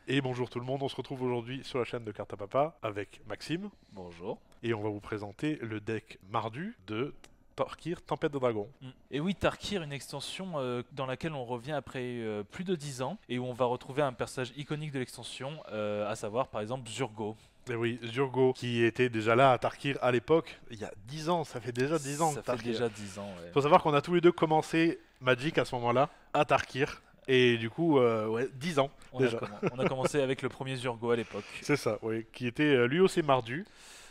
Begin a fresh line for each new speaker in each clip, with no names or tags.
Et bonjour tout le monde, on se retrouve aujourd'hui sur la chaîne de Carte à Papa avec Maxime
Bonjour.
et on va vous présenter le deck Mardu de Torkir Tempête de Dragon.
Et oui, Tarkir, une extension dans laquelle on revient après plus de 10 ans et où on va retrouver un personnage iconique de l'extension, à savoir par exemple Zurgo.
Et oui, Zurgo qui était déjà là à Tarkir à l'époque, il y a 10 ans, ça fait déjà 10 ans
Ça fait
Tarkir.
déjà 10 ans, ouais.
Faut savoir qu'on a tous les deux commencé Magic à ce moment-là, à Tarkir, et du coup, ouais, 10 ans déjà.
On a commencé avec le premier Zurgo à l'époque.
C'est ça, oui, qui était lui aussi Mardu.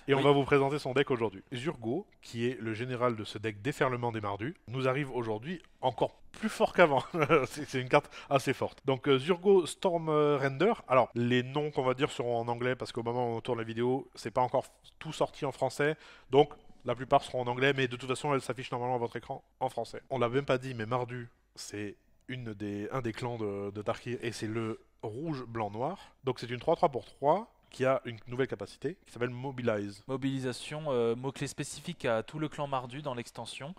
Et on
Oui.
va vous présenter son deck aujourd'hui. Zurgo, qui est le général de ce deck Déferlement des Mardus, nous arrive aujourd'hui encore plus fort qu'avant. C'est une carte assez forte. Donc Zurgo Storm Render. Alors, les noms qu'on va dire seront en anglais parce qu'au moment où on tourne la vidéo, c'est pas encore tout sorti en français. Donc, la plupart seront en anglais, mais de toute façon, elles s'affichent normalement à votre écran en français. On l'a même pas dit, mais Mardu, c'est un des clans de Tarkir et c'est le rouge, blanc, noir. Donc c'est une 3-3 pour 3 qui a une nouvelle capacité qui s'appelle Mobilize.
Mobilisation, mot-clé spécifique à tout le clan Mardu dans l'extension.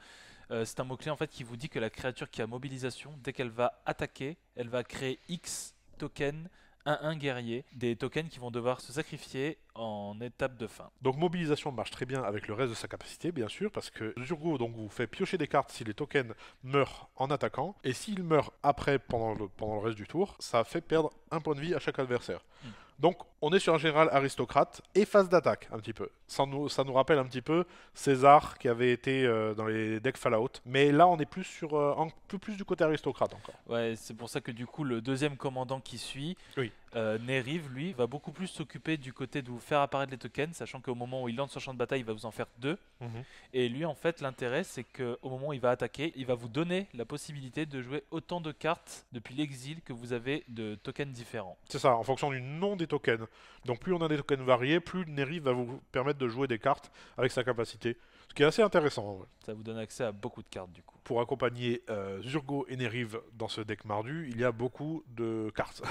C'est un mot-clé en fait qui vous dit que la créature qui a mobilisation, dès qu'elle va attaquer, elle va créer X tokens 1-1 guerrier, des tokens qui vont devoir se sacrifier en étape de fin.
Donc mobilisation marche très bien avec le reste de sa capacité, bien sûr, parce que Zurgo donc, vous fait piocher des cartes si les tokens meurent en attaquant, et s'ils meurent après, pendant le reste du tour, ça fait perdre un point de vie à chaque adversaire.
Mm.
Donc on est sur un général aristocrate et phase d'attaque un petit peu. Ça nous rappelle un petit peu César qui avait été dans les decks Fallout. Mais là on est plus sur un peu plus du côté aristocrate encore.
Ouais, c'est pour ça que du coup le deuxième commandant qui suit,
Oui.
Neriv, lui, va beaucoup plus s'occuper du côté de vous faire apparaître les tokens, sachant qu'au moment où il lance son champ de bataille, il va vous en faire deux.
Mhm.
Et lui, en fait, l'intérêt, c'est qu'au moment où il va attaquer, il va vous donner la possibilité de jouer autant de cartes depuis l'exil que vous avez de tokens différents.
C'est ça, en fonction du nom des tokens. Donc plus on a des tokens variés, plus Neri va vous permettre de jouer des cartes avec sa capacité. Ce qui est assez intéressant en vrai.
Ça vous donne accès à beaucoup de cartes du coup.
Pour accompagner Zurgo et Neriv dans ce deck Mardu, il y a beaucoup de cartes.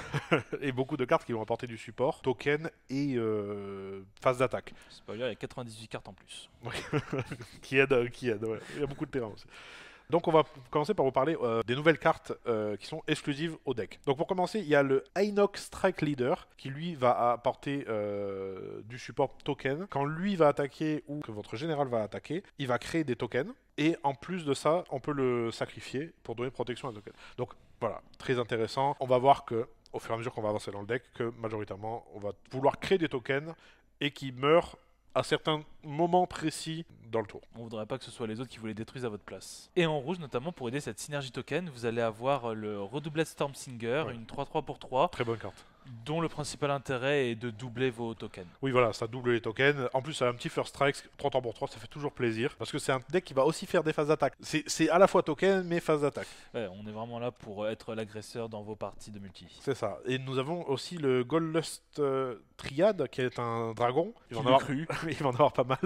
Et beaucoup de cartes qui vont apporter du support, token et phase d'attaque.
Spoiler, il y a 98 cartes en plus.
Qui aide, ouais. Il y a beaucoup de terrain aussi. Donc on va commencer par vous parler des nouvelles cartes qui sont exclusives au deck. Donc pour commencer, il y a le Inox Strike Leader qui lui va apporter du support token. Quand lui va attaquer ou que votre général va attaquer, il va créer des tokens. Et en plus de ça, on peut le sacrifier pour donner protection à un token. Donc voilà, très intéressant. On va voir que au fur et à mesure qu'on va avancer dans le deck, que majoritairement on va vouloir créer des tokens et qui meurent à certains moments précis dans le tour.
On voudrait pas que ce soit les autres qui vous les détruisent à votre place. Et en rouge, notamment pour aider cette synergie token, vous allez avoir le Redoublet Stormsinger,
Ouais.
une 3-3 pour 3,
Très bonne carte.
dont le principal intérêt est de doubler vos tokens.
Oui, voilà, ça double les tokens. En plus, ça a un petit first strike, 3 temps pour 3, ça fait toujours plaisir. Parce que c'est un deck qui va aussi faire des phases d'attaque. C'est à la fois token, mais phase d'attaque.
Ouais, on est vraiment là pour être l'agresseur dans vos parties de multi.
C'est ça. Et nous avons aussi le Goldlust Triad, qui est un dragon.
Qui l'eût cru.
Il va en avoir pas mal.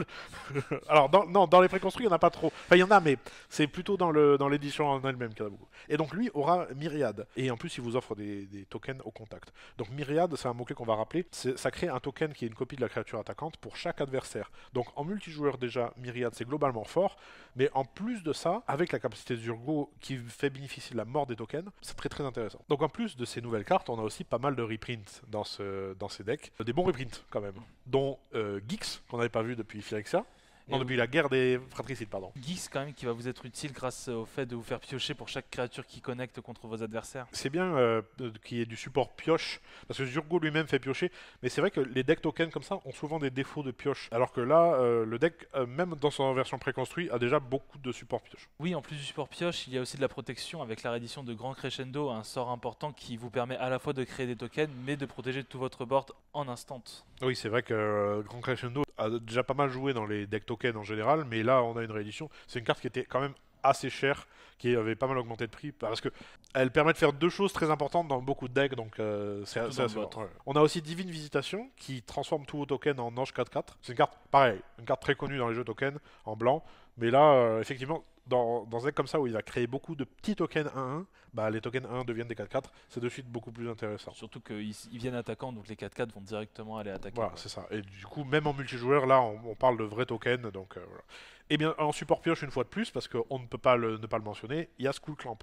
Alors, non, dans les préconstruits, il n'y en a pas trop. Enfin, il y en a, mais c'est plutôt dans l'édition en elle-même qu'il y en a beaucoup. Et donc, lui aura Myriade. Et en plus, il vous offre des tokens au contact. Donc, Myriade, c'est un mot-clé qu'on va rappeler. Ça crée un token qui est une copie de la créature attaquante pour chaque adversaire. Donc, en multijoueur, déjà, Myriade, c'est globalement fort. Mais en plus de ça, avec la capacité de Zurgo qui fait bénéficier de la mort des tokens, c'est très très intéressant. Donc, en plus de ces nouvelles cartes, on a aussi pas mal de reprints dans ces decks. Des bons reprints, quand même. Dont Gix, qu'on n'avait pas vu depuis Phyrexia. Non,
Et
depuis la guerre des fratricides, pardon.
Geese quand même qui va vous être utile grâce au fait de vous faire piocher pour chaque créature qui connecte contre vos adversaires.
C'est bien qu'il y ait du support pioche, parce que Zurgo lui-même fait piocher, mais c'est vrai que les decks tokens comme ça ont souvent des défauts de pioche, alors que là, le deck, même dans son version préconstruite, a déjà beaucoup de support pioche.
Oui, en plus du support pioche, il y a aussi de la protection avec la réédition de Grand Crescendo, un sort important qui vous permet à la fois de créer des tokens, mais de protéger tout votre board en instant.
Oui, c'est vrai que Grand Crescendo a déjà pas mal joué dans les decks tokens en général, mais là, on a une réédition. C'est une carte qui était quand même assez chère, qui avait pas mal augmenté de prix, parce que elle permet de faire deux choses très importantes dans beaucoup de decks, donc c'est
Surtout dans
assez
le
fort.
vôtre.
Ouais. On a aussi Divine Visitation, qui transforme tous vos tokens en Ange 4-4. C'est une carte, pareil, une carte très connue dans les jeux tokens, en blanc, mais là, effectivement, dans un deck comme ça, où il va créer beaucoup de petits tokens 1-1, bah, les tokens 1 deviennent des 4-4, c'est de suite beaucoup plus intéressant.
Surtout qu'ils viennent attaquants, donc les 4-4 vont directement aller attaquer.
Voilà,
quoi.
c'est ça. Et du coup, même en multijoueur, là, on parle de vrais tokens. Donc, voilà. Et bien, en support pioche, une fois de plus, parce qu'on ne peut pas ne pas le mentionner, il y a Skull Clamp,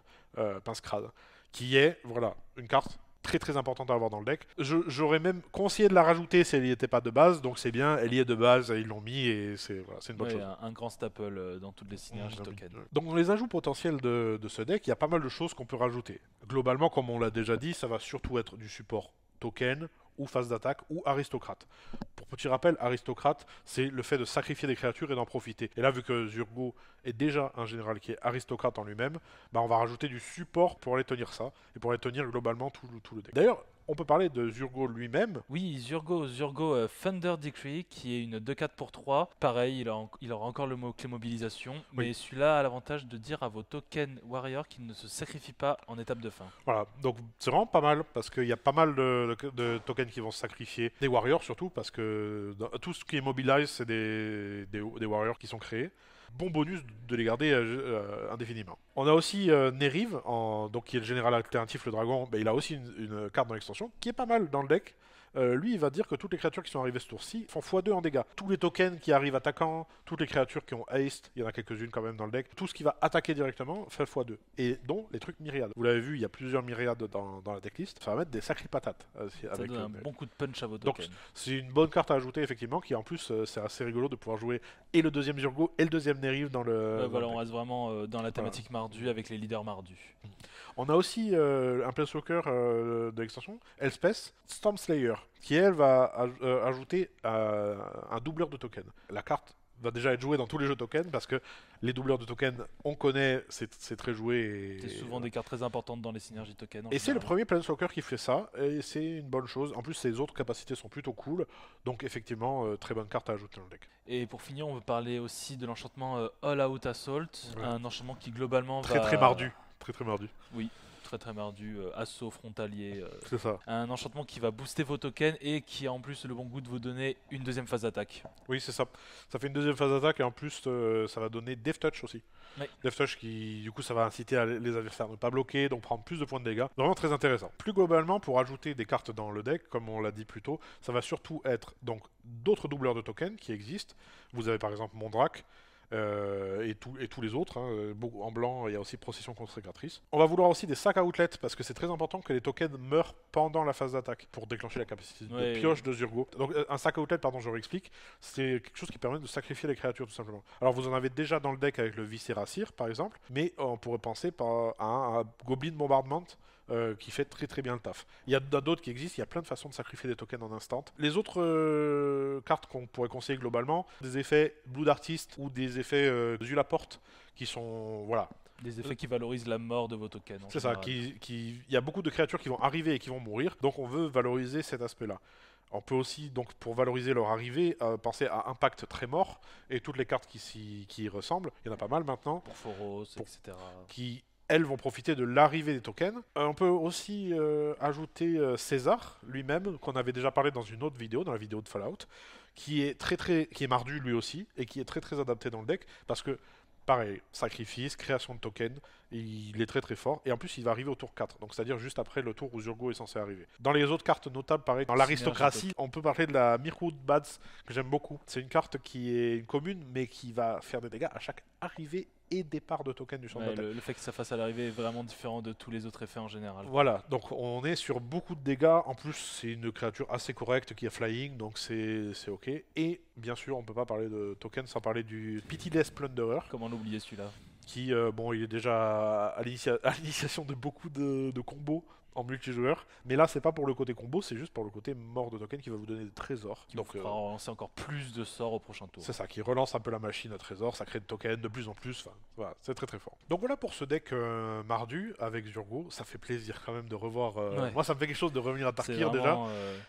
Pince Crade, qui est, voilà, une carte très très importante à avoir dans le deck. J'aurais même conseillé de la rajouter si elle n'y était pas de base, donc c'est bien, elle y est de base, ils l'ont mis et c'est voilà, une bonne
Ouais,
chose.
un grand staple dans toutes les synergies token.
Donc dans les ajouts potentiels de ce deck, il y a pas mal de choses qu'on peut rajouter. Globalement, comme on l'a déjà dit, ça va surtout être du support token ou phase d'attaque ou aristocrate. Pour petit rappel, aristocrate, c'est le fait de sacrifier des créatures et d'en profiter. Et là, vu que Zurgo est déjà un général qui est aristocrate en lui-même, bah on va rajouter du support pour aller tenir ça et pour aller tenir globalement tout le deck. D'ailleurs, on peut parler de Zurgo lui-même.
Oui, Zurgo Thunder Decree, qui est une 2/4 pour 3. Pareil, il aura encore le mot-clé mobilisation, mais
Oui.
celui-là a l'avantage de dire à vos tokens warriors qu'ils ne se sacrifient pas en étape de fin.
Voilà, donc c'est vraiment pas mal parce qu'il y a pas mal de tokens qui vont se sacrifier. Des warriors surtout, parce que tout ce qui est mobilize, c'est des warriors qui sont créés. Bon bonus de les garder indéfiniment. On a aussi Neriv, donc qui est le général alternatif, le dragon. Il a aussi une carte dans l'extension qui est pas mal dans le deck. Lui, il va dire que toutes les créatures qui sont arrivées ce tour-ci font x2 en dégâts. Tous les tokens qui arrivent attaquant, toutes les créatures qui ont haste, il y en a quelques-unes quand même dans le deck, tout ce qui va attaquer directement fait x2. Et dont les trucs myriades. Vous l'avez vu, il y a plusieurs myriades dans la decklist. Ça va mettre des sacrées patates.
Ça donne un bon coup de punch à vos tokens.
Donc c'est une bonne carte à ajouter effectivement, qui en plus c'est assez rigolo de pouvoir jouer et le deuxième Zurgo et le deuxième Neriv dans le...
Ouais, voilà, on reste vraiment dans la thématique Mardu avec les leaders Mardu.
On a aussi un Planeswalker de l'extension, Elspeth, Stormslayer, qui elle va ajouter un doubleur de tokens. La carte va déjà être jouée dans tous les jeux tokens parce que les doubleurs de tokens, on connaît, c'est très joué.
C'est souvent des cartes très importantes dans les synergies tokens.
Et c'est le premier Planeswalker qui fait ça, et c'est une bonne chose. En plus, ses autres capacités sont plutôt cool, donc effectivement, très bonne carte à ajouter dans le deck.
Et pour finir, on veut parler aussi de l'enchantement All Out Assault, un enchantement qui globalement
très mardu. Très mardu.
Oui, très mardu, assaut frontalier.
C'est ça.
Un enchantement qui va booster vos tokens et qui a en plus le bon goût de vous donner une deuxième phase d'attaque.
Oui, c'est ça. Ça fait une deuxième phase d'attaque et en plus, ça va donner Death Touch aussi.
Oui.
Death Touch qui, du coup, ça va inciter les adversaires à ne pas bloquer, donc prendre plus de points de dégâts. Vraiment très intéressant. Plus globalement, pour ajouter des cartes dans le deck, comme on l'a dit plus tôt, ça va surtout être donc d'autres doubleurs de tokens qui existent. Vous avez par exemple Mondrak. Et tous les autres. En blanc, il y a aussi Procession Consécratrice. On va vouloir aussi des sacs à outlet parce que c'est très important que les tokens meurent pendant la phase d'attaque pour déclencher la capacité de pioche de Zurgo. Donc un sac à outlet, pardon, je réexplique, c'est quelque chose qui permet de sacrifier les créatures tout simplement. Alors vous en avez déjà dans le deck avec le Viscéracir par exemple, mais on pourrait penser à un Goblin Bombardment. Qui fait très bien le taf. Il y a d'autres qui existent, il y a plein de façons de sacrifier des tokens en instant. Les autres cartes qu'on pourrait conseiller globalement, des effets Blood Artist ou des effets Zulaporte qui sont... Voilà.
Des effets qui valorisent la mort de vos tokens.
C'est ça, il y a beaucoup de créatures qui vont arriver et qui vont mourir, donc on veut valoriser cet aspect-là. On peut aussi, donc, pour valoriser leur arrivée, penser à Impact Trémor et toutes les cartes qui y ressemblent. Il y en a pas mal maintenant.
Pour Phoros, etc.
Qui elles vont profiter de l'arrivée des tokens. On peut aussi ajouter César lui-même, qu'on avait déjà parlé dans une autre vidéo, dans la vidéo de Fallout, qui est qui est mardu lui aussi, et qui est très adapté dans le deck, parce que pareil, sacrifice, création de tokens, il est très fort, et en plus il va arriver au tour 4, donc c'est-à-dire juste après le tour où Zurgo est censé arriver. Dans les autres cartes notables, pareil, dans l'aristocratie, on peut parler de la Mirkwood Bads, que j'aime beaucoup. C'est une carte qui est une commune, mais qui va faire des dégâts à chaque arrivée et départ de token du champ de bataille.
Le fait que ça fasse à l'arrivée est vraiment différent de tous les autres effets en général.
Voilà, donc on est sur beaucoup de dégâts. En plus, c'est une créature assez correcte qui a flying, donc c'est ok. Et bien sûr, on peut pas parler de token sans parler du Pitiless Plunderer.
Comment l'oublier celui-là?
Qui, il est déjà à l'initiation de beaucoup de combos en multijoueur, mais là c'est pas pour le côté combo, c'est juste pour le côté mort de token qui va vous donner des trésors.
Qui donc fera relancer encore plus de sorts au prochain tour.
C'est ça, qui relance un peu la machine à trésors, ça crée de tokens de plus en plus, enfin voilà, c'est très fort. Donc voilà pour ce deck mardu avec Zurgo, ça fait plaisir quand même de revoir. Moi ça me fait quelque chose de revenir à Tarkir déjà.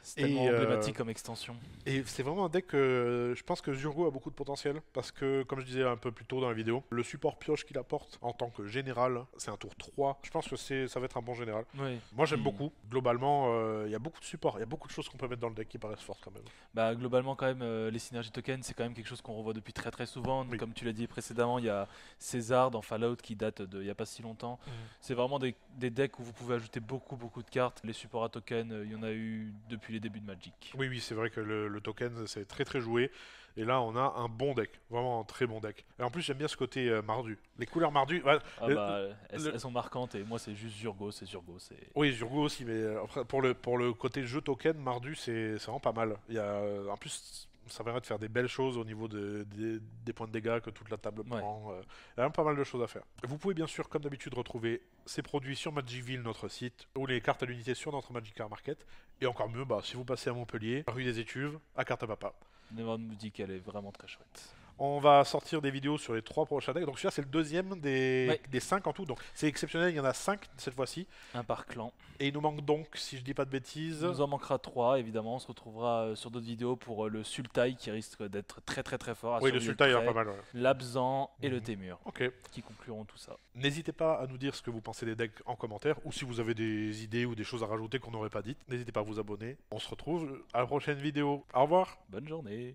C'est tellement emblématique comme extension.
Et c'est vraiment un deck je pense que Zurgo a beaucoup de potentiel, parce que comme je disais un peu plus tôt dans la vidéo, le support pioche qu'il apporte en tant que général, c'est un tour 3, je pense que ça va être un bon général.
Oui.
Moi j'aime beaucoup. Globalement, il y a beaucoup de support, il y a beaucoup de choses qu'on peut mettre dans le deck qui paraissent fortes quand même.
Bah, globalement, quand même, les synergies tokens, c'est quand même quelque chose qu'on revoit depuis très souvent. Oui. Comme tu l'as dit précédemment, il y a César dans Fallout qui date d'il n'y a pas si longtemps. C'est vraiment des decks où vous pouvez ajouter beaucoup de cartes. Les supports à tokens, il y en a eu depuis les débuts de Magic.
Oui, c'est vrai que le token, c'est très joué. Et là, on a un bon deck, vraiment un très bon deck. Et en plus, j'aime bien ce côté mardu. Les couleurs mardu,
Ah
le-
bah,
le-
elles sont marquantes et moi c'est juste Zurgo, c'est Zurgo, c'est...
oui, Zurgo aussi, mais après, pour le côté jeu token, mardu, c'est vraiment pas mal. Il y a, en plus, ça permet de faire des belles choses au niveau des points de dégâts que toute la table
Ouais.
prend. Il y a vraiment pas mal de choses à faire. Vous pouvez bien sûr, comme d'habitude, retrouver ces produits sur Magicville, notre site, ou les cartes à l'unité sur notre Magic Card Market. Et encore mieux, bah, si vous passez à Montpellier, rue des Étuves, à Carte à Papa.
Neverland nous dit qu'elle est vraiment très chouette.
On va sortir des vidéos sur les 3 prochains decks. Donc celui-là, c'est le deuxième
Ouais.
des 5 en tout. Donc c'est exceptionnel, il y en a 5 cette fois-ci.
Un par clan.
Et il nous manque donc, si je dis pas de bêtises...
Il nous en manquera 3 évidemment, on se retrouvera sur d'autres vidéos pour le Sultai qui risque d'être très très très fort. à
Oui, le
surveiller
Sultai, il y a
près,
pas mal. Ouais.
L'Abzan et le
Mhm.
Témur
Ok.
qui concluront tout ça.
N'hésitez pas à nous dire ce que vous pensez des decks en commentaire, ou si vous avez des idées ou des choses à rajouter qu'on n'aurait pas dites, n'hésitez pas à vous abonner. On se retrouve à la prochaine vidéo. Au revoir.
Bonne journée.